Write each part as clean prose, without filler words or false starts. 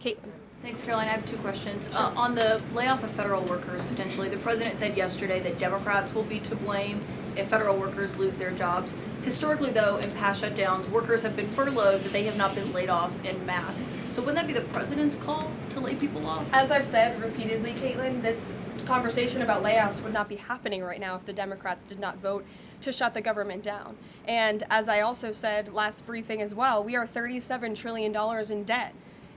Caitlin. Thanks, Caroline. I have two questions. Sure. On the layoff of federal workers, potentially, the president said yesterday that Democrats will be to blame if federal workers lose their jobs. Historically, though, in past shutdowns, workers have been furloughed, but they have not been laid off en masse. So wouldn't that be the president's call to lay people off? As I've said repeatedly, Caitlin, this conversation about layoffs would not be happening right now if the Democrats did not vote to shut the government down. And as I also said last briefing as well, we are $37 trillion in debt,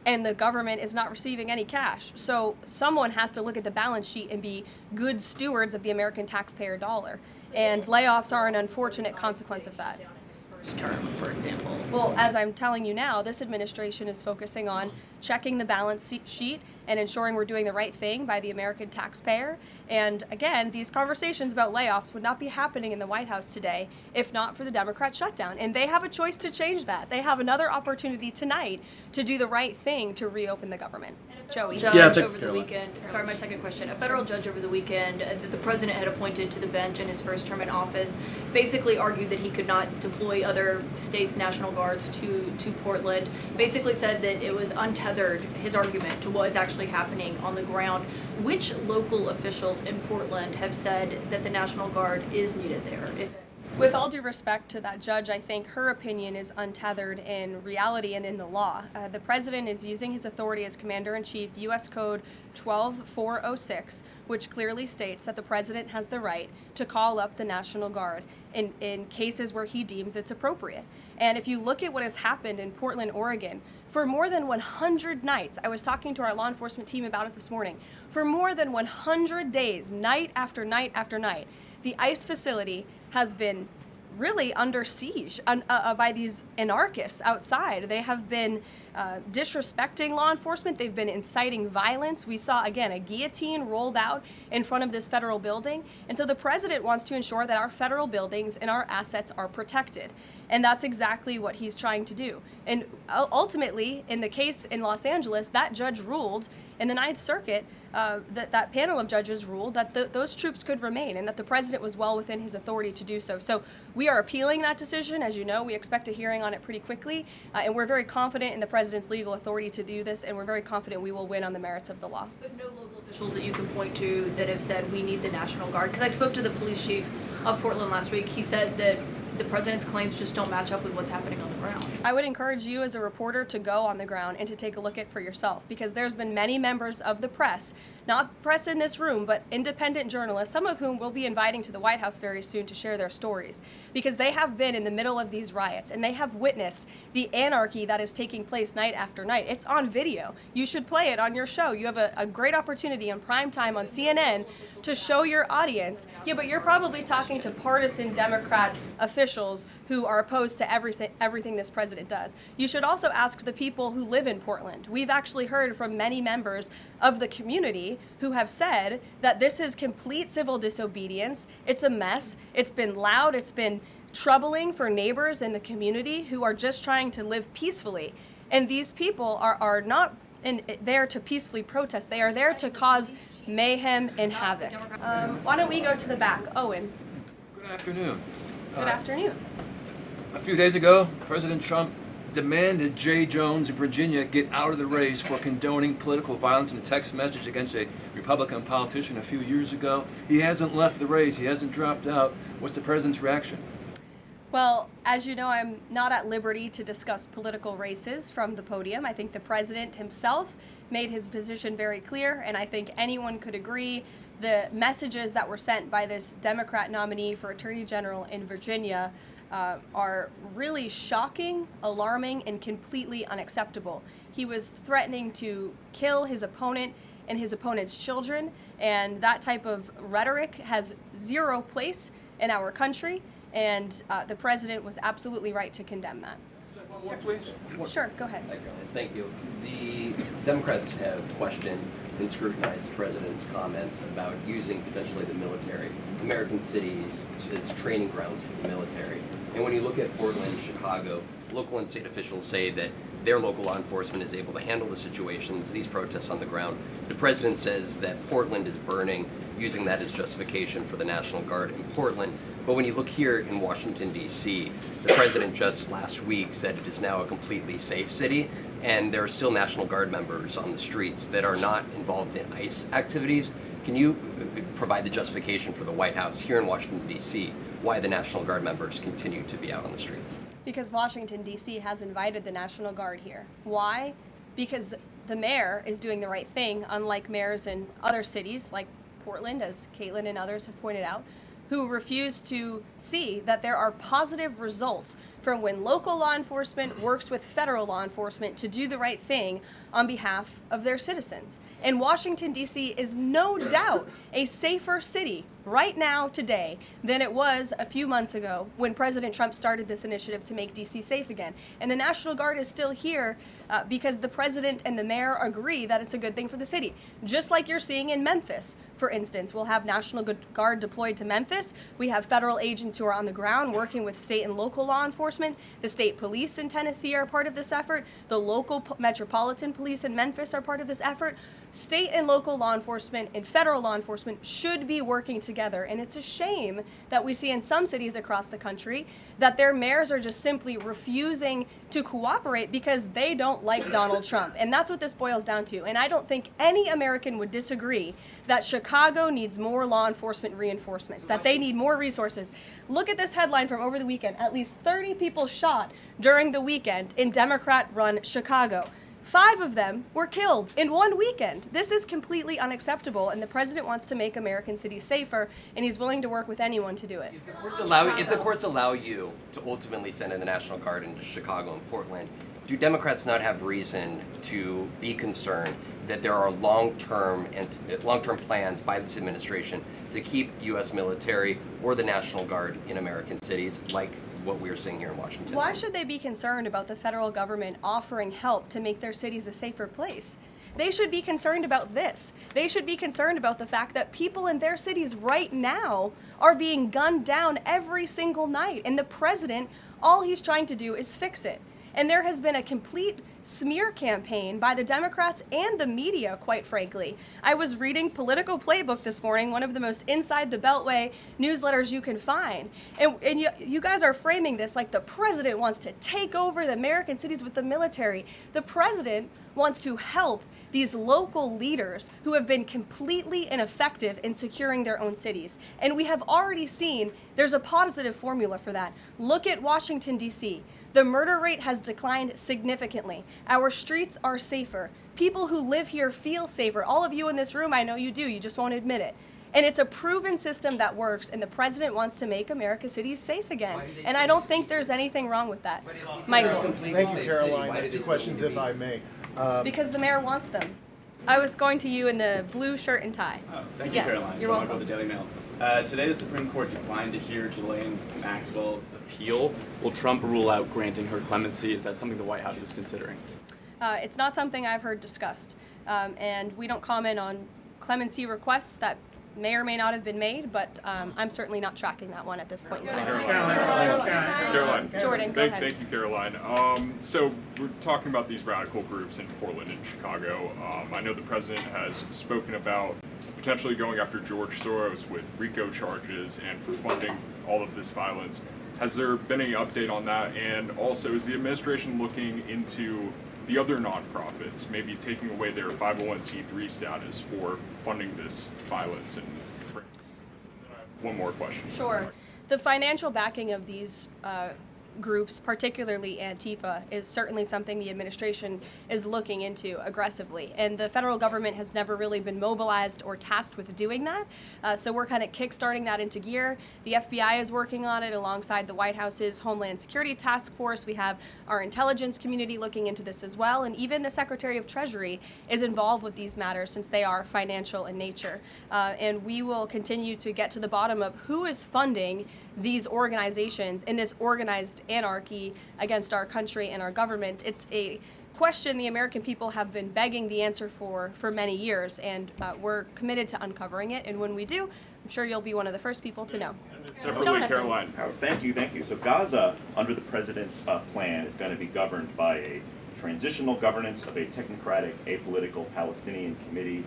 and the government is not receiving any cash. So someone has to look at the balance sheet and be good stewards of the American taxpayer dollar. And layoffs are an unfortunate consequence of that. Term, for example. Well, as I'm telling you now, this administration is focusing on checking the balance sheet and ensuring we're doing the right thing by the American taxpayer. And again, these conversations about layoffs would not be happening in the White House today if not for the Democrat shutdown. And they have a choice to change that. They have another opportunity tonight to do the right thing to reopen the government. Joey. Judge over the weekend. Sorry, my second question. A federal judge over the weekend that the president had appointed to the bench in his first term in office basically argued that he could not deploy other states' National Guards to Portland. Basically said that it was untethered, his argument, to what is actually happening on the ground. Which local officials in Portland have said that the National Guard is needed there? With all due respect to that judge, I think her opinion is untethered in reality and in the law. The president is using his authority as Commander-in-Chief, U.S. Code 12406, which clearly states that the president has the right to call up the National Guard in cases where he deems it's appropriate. And if you look at what has happened in Portland, Oregon, for more than 100 nights, I was talking to our law enforcement team about it this morning, for more than 100 days, night after night after night, the ICE facility has been really under siege by these anarchists outside. They have been disrespecting law enforcement. They've been inciting violence. We saw, again, a guillotine rolled out in front of this federal building. And so the president wants to ensure that our federal buildings and our assets are protected. And that's exactly what he's trying to do. And ultimately, in the case in Los Angeles, that judge ruled in the Ninth Circuit, that panel of judges ruled that those troops could remain and that the president was well within his authority to do so. So we are appealing that decision. As you know, we expect a hearing on it pretty quickly, and we're very confident in the president's legal authority to do this, and we're very confident we will win on the merits of the law. But no local officials that you can point to that have said we need the National Guard? Because I spoke to the police chief of Portland last week. He said that the president's claims just don't match up with what's happening on the ground. I would encourage you as a reporter to go on the ground and to take a look at it for yourself, because there's been many members of the press, not press in this room, but independent journalists, some of whom we'll be inviting to the White House very soon to share their stories, because they have been in the middle of these riots and they have witnessed the anarchy that is taking place night after night. It's on video. You should play it on your show. You have a great opportunity in prime time on CNN to show your audience. Yeah, but you're probably talking to partisan Democrat officials who are opposed to everything this president does. You should also ask the people who live in Portland. We've actually heard from many members of the community who have said that this is complete civil disobedience. It's a mess. It's been loud. It's been troubling for neighbors in the community who are just trying to live peacefully. And these people are not there to peacefully protest. They are there to cause mayhem and havoc. Why don't we go to the back? Owen. Good afternoon. Good afternoon. A few days ago, President Trump demanded Jay Jones in Virginia get out of the race for condoning political violence in a text message against a Republican politician a few years ago. He hasn't left the race. He hasn't dropped out. What's the president's reaction? Well, as you know, I'm not at liberty to discuss political races from the podium. I think the president himself made his position very clear, and I think anyone could agree the messages that were sent by this Democrat nominee for Attorney General in Virginia are really shocking, alarming, and completely unacceptable. He was threatening to kill his opponent and his opponent's children, and that type of rhetoric has zero place in our country, and the president was absolutely right to condemn that. One more, please. Sure, go ahead. Thank you. The Democrats have questioned and scrutinized the president's comments about using potentially the military, American cities, as training grounds for the military. And when you look at Portland, Chicago, local and state officials say that their local law enforcement is able to handle the situations, these protests on the ground. The president says that Portland is burning, using that as justification for the National Guard in Portland. But when you look here in Washington, D.C., the president just last week said it is now a completely safe city. and there are still National Guard members on the streets that are not involved in ICE activities. Can you provide the justification for the White House here in Washington, D.C., why the National Guard members continue to be out on the streets? Because Washington, D.C. has invited the National Guard here. Why? Because the mayor is doing the right thing, unlike mayors in other cities like Portland, as Kaitlan and others have pointed out, who refuse to see that there are positive results from when local law enforcement works with federal law enforcement to do the right thing on behalf of their citizens. And Washington, D.C. is no doubt a safer city right now today than it was a few months ago when President Trump started this initiative to make D.C. safe again. And the National Guard is still here because the president and the mayor agree that it's a good thing for the city. Just like you're seeing in Memphis, for instance. We'll have National Guard deployed to Memphis. We have federal agents who are on the ground working with state and local law enforcement. The state police in Tennessee are part of this effort. The local metropolitan police in Memphis are part of this effort. State and local law enforcement and federal law enforcement should be working together. And it's a shame that we see in some cities across the country that their mayors are just simply refusing to cooperate because they don't like Donald Trump. And that's what this boils down to. And I don't think any American would disagree that Chicago needs more law enforcement reinforcements, that they need more resources. Look at this headline from over the weekend. At least 30 people shot during the weekend in Democrat-run Chicago. 5 of them were killed in one weekend. This is completely unacceptable, and the president wants to make American cities safer, and he's willing to work with anyone to do it. If the courts allow you to ultimately send in the National Guard into Chicago and Portland, do Democrats not have reason to be concerned that there are long-term plans by this administration to keep U.S. military or the National Guard in American cities, like what we're seeing here in Washington? Why should they be concerned about the federal government offering help to make their cities a safer place? They should be concerned about this. They should be concerned about the fact that people in their cities right now are being gunned down every single night. And the president, all he's trying to do is fix it. And there has been a complete smear campaign by the Democrats and the media, quite frankly. I was reading Political Playbook this morning, one of the most inside the Beltway newsletters you can find. And you guys are framing this like the president wants to take over the American cities with the military. The president wants to help these local leaders who have been completely ineffective in securing their own cities. And we have already seen there's a positive formula for that. Look at Washington, D.C. The murder rate has declined significantly. Our streets are safer. People who live here feel safer. All of you in this room, I know you do, you just won't admit it. And it's a proven system that works, and the president wants to make America's cities safe again. And I don't think there's anything wrong with that. Michael. Thank you, Karoline. 2 questions, if I may. Because the mayor wants them. I was going to you in the blue shirt and tie. Thank you, Yes, Karoline. you're welcome. The Daily Mail. Today, the Supreme Court declined to hear Ghislaine Maxwell's appeal. Will Trump rule out granting her clemency? Is that something the White House is considering? It's not something I've heard discussed. And we don't comment on clemency requests that may or may not have been made, but I'm certainly not tracking that one at this point in time. Caroline. Jordan, go ahead. Thank you, Caroline. So we're talking about these radical groups in Portland and Chicago. I know the president has spoken about potentially going after George Soros with RICO charges and for funding all of this violence. Has there been any update on that? And also, is the administration looking into the other nonprofits, maybe taking away their 501c3 status for funding this violence? And then I have one more question. Sure. The financial backing of these groups, particularly Antifa, is certainly something the administration is looking into aggressively. And the federal government has never really been mobilized or tasked with doing that. So we're kind of kickstarting that into gear. The FBI is working on it alongside the White House's Homeland Security Task Force. We have our intelligence community looking into this as well. And even the Secretary of Treasury is involved with these matters since they are financial in nature. And we will continue to get to the bottom of who is funding these organizations in this organized anarchy against our country and our government. It's a question the American people have been begging the answer for many years, and we're committed to uncovering it. And when we do, I'm sure you'll be one of the first people to know. Separately, Caroline. Thank you. So Gaza, under the president's plan, is going to be governed by a transitional governance of a technocratic, apolitical Palestinian committee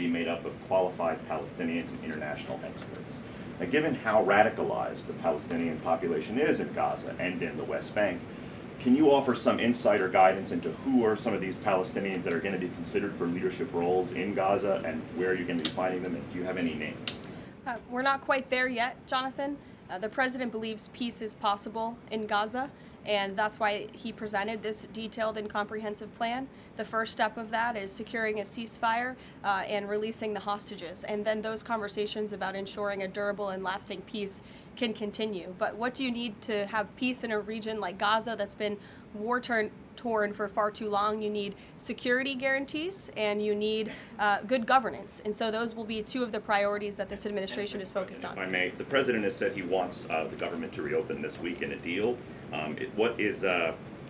made up of qualified Palestinians and international experts. Now, given how radicalized the Palestinian population is in Gaza and in the West Bank, Can you offer some insight or guidance into who are some of these Palestinians that are going to be considered for leadership roles in Gaza, and where are you going to be finding them, and do you have any names? We're not quite there yet, Jonathan. The president believes peace is possible in Gaza, and that's why he presented this detailed and comprehensive plan. The first step of that is securing a ceasefire and releasing the hostages, and then those conversations about ensuring a durable and lasting peace can continue. But what do you need to have peace in a region like Gaza that's been war-torn for far too long? You need security guarantees, and you need good governance. And so those will be two of the priorities that this administration is focused on. If I may, the president has said he wants the government to reopen this week in a deal.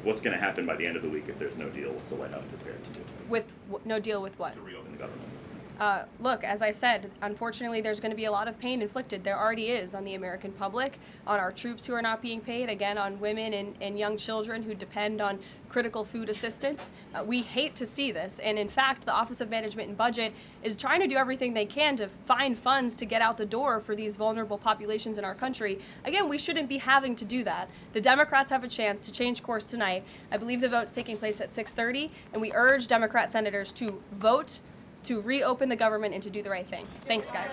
What's going to happen by the end of the week if there's no deal? What's the White House prepared to do? With no deal with what? To reopen the government. Look, as I said, unfortunately, there's going to be a lot of pain inflicted. There already is on the American public, on our troops who are not being paid, again, on women and young children who depend on critical food assistance. We hate to see this. And in fact, the Office of Management and Budget is trying to do everything they can to find funds to get out the door for these vulnerable populations in our country. Again, we shouldn't be having to do that. The Democrats have a chance to change course tonight. I believe the vote's taking place at 6:30, and we urge Democrat senators to vote to reopen the government and to do the right thing. Thanks, guys.